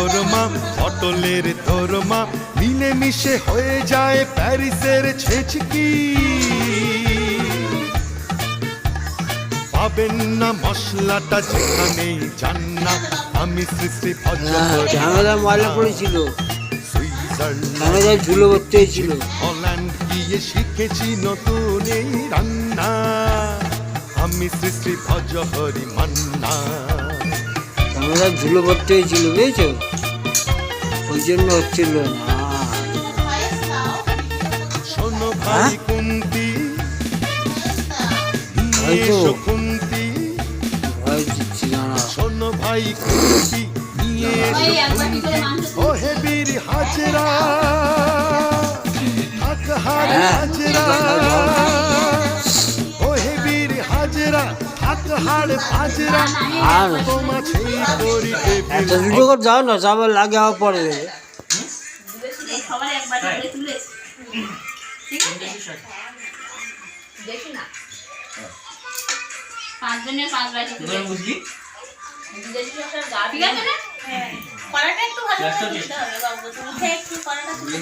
কোরমা পটলের দোরমা মিলে মিশে হয়ে যায় প্যারিসের ছেচকি। পাবেন না মশলাটা যেখানেই যান না, আমি সৃষ্টি ঝামেলা ময়লা পড়েছিল, সুইজারল্যান্ড ধুলো ভর্তি হয়েছিল। হল্যান্ড গিয়ে শিখেছি নতুন এই রান্না, আমি সৃষ্টি ভজহরি মান্না। ঝামেলা ধুলো ভর্তি হয়েছিল বুঝেছো, ওই জন্য হচ্ছিল না। শোনো ভাই কুন্তি, হয়তো কুন্তি, ভয় দিচ্ছিল না। শোনো ভাই কুন্তি, নিয়ে এসো কুন্তি, ও হে বীর হাজরা, থাকহার হাজরা, ও হে বীর হাজরা, থাকহার হাজরা, আর তোমা সেই করিতে এত ভিডিও করে যাও না, যাবার লাগে আবার পরে দেবে। সবার একবার করে তুলেছি, ঠিক আছে? দেখি না 5 জনের 5 বাটি তুলেছি, ঠিক আছে না? হ্যাঁ, কড়াটা একটু ভালো করে দিতে হবে বাবু, তুমি একটু কড়াটা তুলে